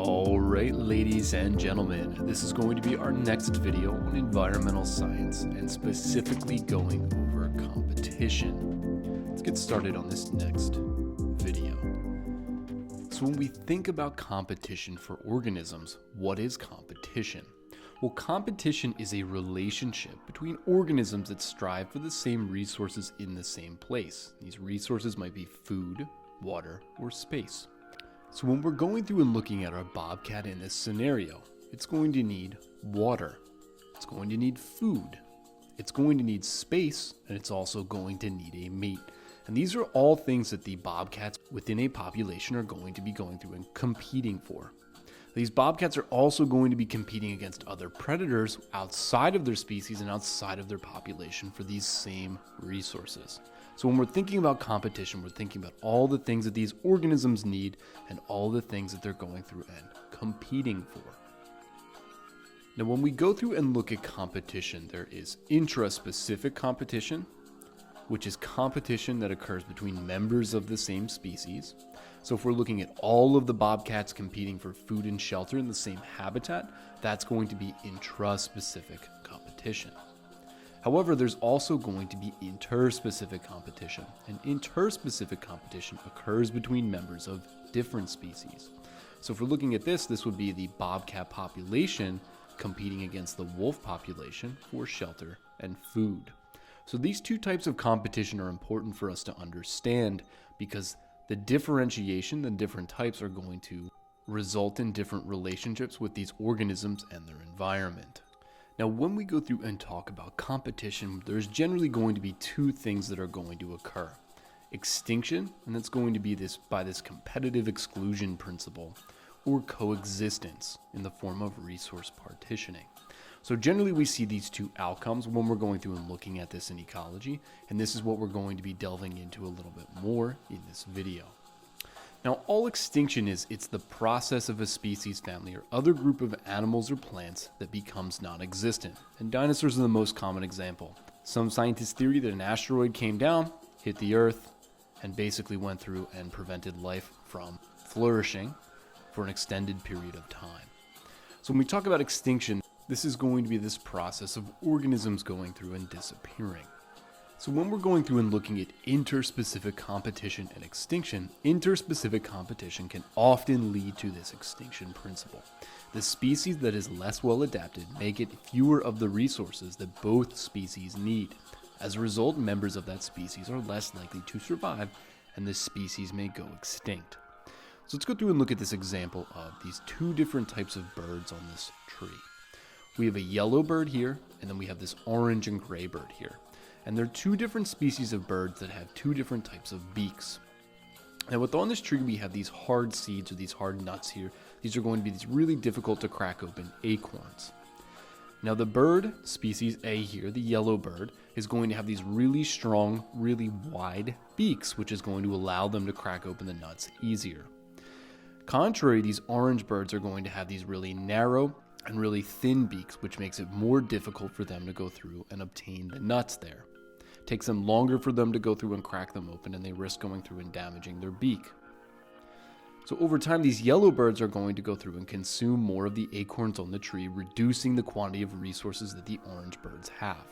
Alright, ladies and gentlemen, this is going to be our next video on environmental science and specifically going over competition. Let's get started on this next video. So when we think about competition for organisms, what is competition? Well, competition is a relationship between organisms that strive for the same resources in the same place. These resources might be food, water, or space. So when we're going through and looking at our bobcat in this scenario, it's going to need water, it's going to need food, it's going to need space, and it's also going to need a mate. And these are all things that the bobcats within a population are going to be going through and competing for. These bobcats are also going to be competing against other predators outside of their species and outside of their population for these same resources. So when we're thinking about competition, we're thinking about all the things that these organisms need and all the things that they're going through and competing for. Now, when we go through and look at competition, there is intraspecific competition, which is competition that occurs between members of the same species. So if we're looking at all of the bobcats competing for food and shelter in the same habitat, that's going to be intraspecific competition. However, there's also going to be interspecific competition, and interspecific competition occurs between members of different species. So if we're looking at this would be the bobcat population competing against the wolf population for shelter and food. So these two types of competition are important for us to understand because the differentiation, the different types are going to result in different relationships with these organisms and their environment. Now, when we go through and talk about competition, there's generally going to be two things that are going to occur. Extinction, and that's going to be by this competitive exclusion principle, or coexistence in the form of resource partitioning. So generally we see these two outcomes when we're going through and looking at this in ecology, and this is what we're going to be delving into a little bit more in this video. Now, all extinction it's the process of a species, family, or other group of animals or plants that becomes non-existent, and dinosaurs are the most common example. Some scientists theory that an asteroid came down, hit the Earth, and basically went through and prevented life from flourishing for an extended period of time. So when we talk about extinction, this is going to be this process of organisms going through and disappearing. So when we're going through and looking at interspecific competition and extinction, interspecific competition can often lead to this extinction principle. The species that is less well adapted may get fewer of the resources that both species need. As a result, members of that species are less likely to survive, and this species may go extinct. So let's go through and look at this example of these two different types of birds on this tree. We have a yellow bird here, and then we have this orange and gray bird here. And they're two different species of birds that have two different types of beaks. Now, on this tree, we have these hard seeds or these hard nuts here. These are going to be these really difficult to crack open acorns. Now, the bird, species A here, the yellow bird, is going to have these really strong, really wide beaks, which is going to allow them to crack open the nuts easier. Contrary, these orange birds are going to have these really narrow and really thin beaks, which makes it more difficult for them to go through and obtain the nuts there. It takes them longer for them to go through and crack them open, and they risk going through and damaging their beak. So over time, these yellow birds are going to go through and consume more of the acorns on the tree, reducing the quantity of resources that the orange birds have.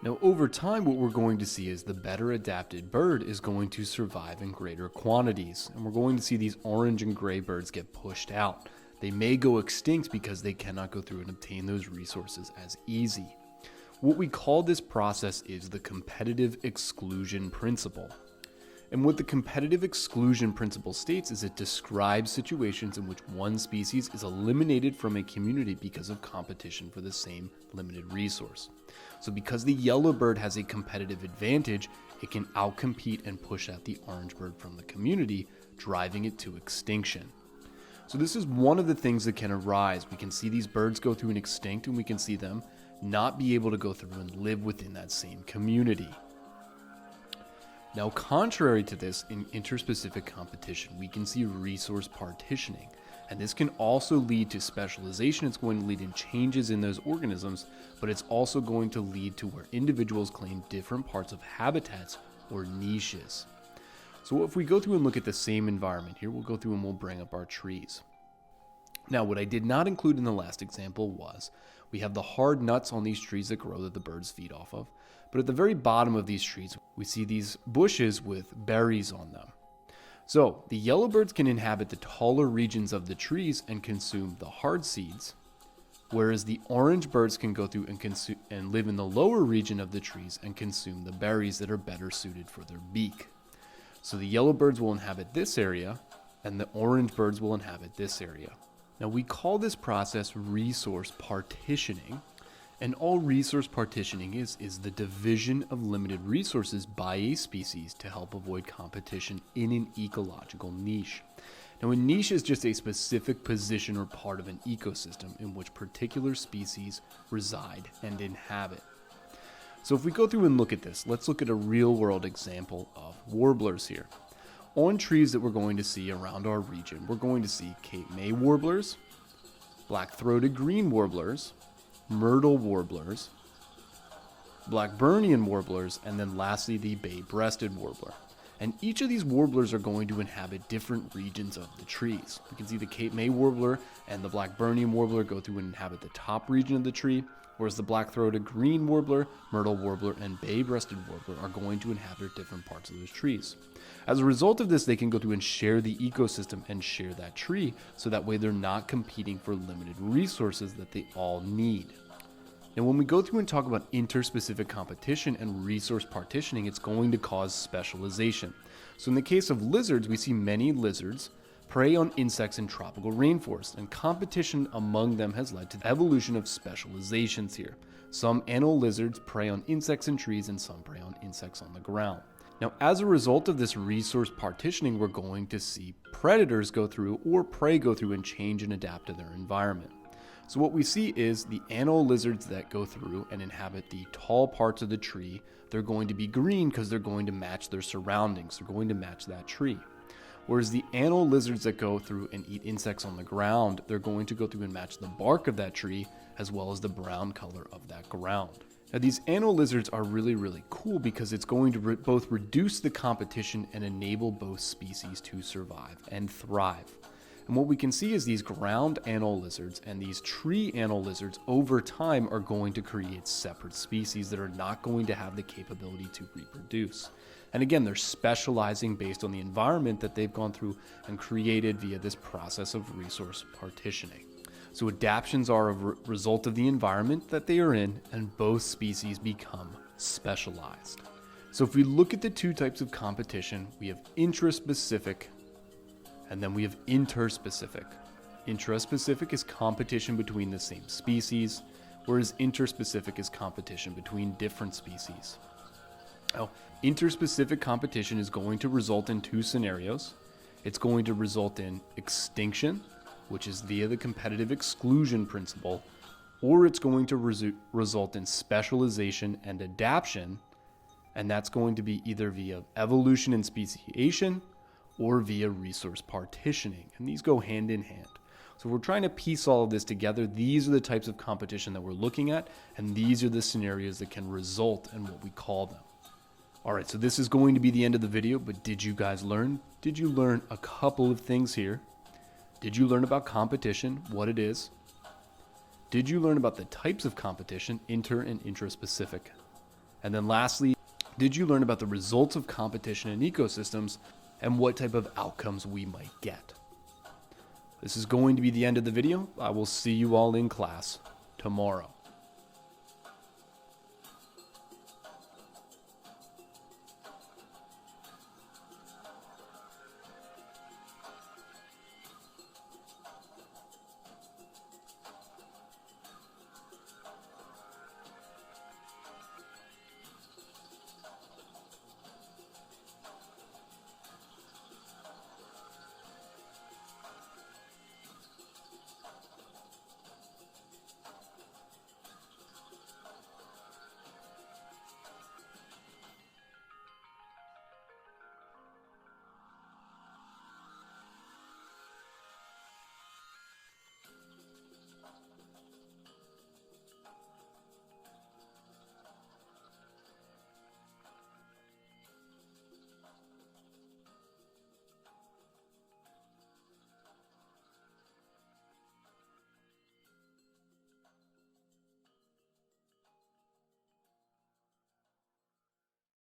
Now, over time, what we're going to see is the better adapted bird is going to survive in greater quantities, and we're going to see these orange and gray birds get pushed out. They may go extinct because they cannot go through and obtain those resources as easy. What we call this process is the competitive exclusion principle. And what the competitive exclusion principle states is it describes situations in which one species is eliminated from a community because of competition for the same limited resource. So because the yellow bird has a competitive advantage, it can outcompete and push out the orange bird from the community, driving it to extinction. So this is one of the things that can arise. We can see these birds go through and extinct, and we can see them not be able to go through and live within that same community. Now, contrary to this, in interspecific competition, we can see resource partitioning, and this can also lead to specialization. It's going to lead in changes in those organisms, but it's also going to lead to where individuals claim different parts of habitats or niches. So if we go through and look at the same environment here, we'll go through and we'll bring up our trees. Now, what I did not include in the last example was we have the hard nuts on these trees that grow that the birds feed off of. But at the very bottom of these trees, we see these bushes with berries on them. So the yellowbirds can inhabit the taller regions of the trees and consume the hard seeds, whereas the orange birds can go through and live in the lower region of the trees and consume the berries that are better suited for their beak. So the yellowbirds will inhabit this area, and the orange birds will inhabit this area. Now we call this process resource partitioning, and all resource partitioning is the division of limited resources by a species to help avoid competition in an ecological niche. Now a niche is just a specific position or part of an ecosystem in which particular species reside and inhabit. So if we go through and look at this, let's look at a real world example of warblers here. On trees that we're going to see around our region, we're going to see Cape May warblers, black-throated green warblers, myrtle warblers, Blackburnian warblers, and then lastly the bay-breasted warbler. And each of these warblers are going to inhabit different regions of the trees. We can see the Cape May warbler and the Blackburnian warbler go through and inhabit the top region of the tree, whereas the black-throated green warbler, myrtle warbler, and bay-breasted warbler are going to inhabit different parts of those trees. As a result of this, they can go through and share the ecosystem and share that tree, so that way they're not competing for limited resources that they all need. Now, when we go through and talk about interspecific competition and resource partitioning, it's going to cause specialization. So in the case of lizards, we see many lizards prey on insects in tropical rainforests, and competition among them has led to the evolution of specializations here. Some anole lizards prey on insects in trees, and some prey on insects on the ground. Now, as a result of this resource partitioning, we're going to see predators go through or prey go through and change and adapt to their environment. So what we see is the anole lizards that go through and inhabit the tall parts of the tree, they're going to be green because they're going to match their surroundings. They're going to match that tree. Whereas the anole lizards that go through and eat insects on the ground, they're going to go through and match the bark of that tree as well as the brown color of that ground. Now these anole lizards are really cool because it's going to both reduce the competition and enable both species to survive and thrive. And what we can see is these ground anole lizards and these tree anole lizards over time are going to create separate species that are not going to have the capability to reproduce. And again, they're specializing based on the environment that they've gone through and created via this process of resource partitioning. So adaptations are a result of the environment that they are in, and both species become specialized. So if we look at the two types of competition, we have intraspecific and then we have interspecific. Intraspecific is competition between the same species, whereas interspecific is competition between different species. Now, interspecific competition is going to result in two scenarios. It's going to result in extinction, which is via the competitive exclusion principle, or it's going to result in specialization and adaptation, and that's going to be either via evolution and speciation or via resource partitioning, and these go hand in hand. So we're trying to piece all of this together. These are the types of competition that we're looking at, and these are the scenarios that can result in what we call them. All right, so this is going to be the end of the video, but did you guys learn? Did you learn a couple of things here? Did you learn about competition, what it is? Did you learn about the types of competition, inter and intraspecific? And then lastly, did you learn about the results of competition in ecosystems and what type of outcomes we might get? This is going to be the end of the video. I will see you all in class tomorrow.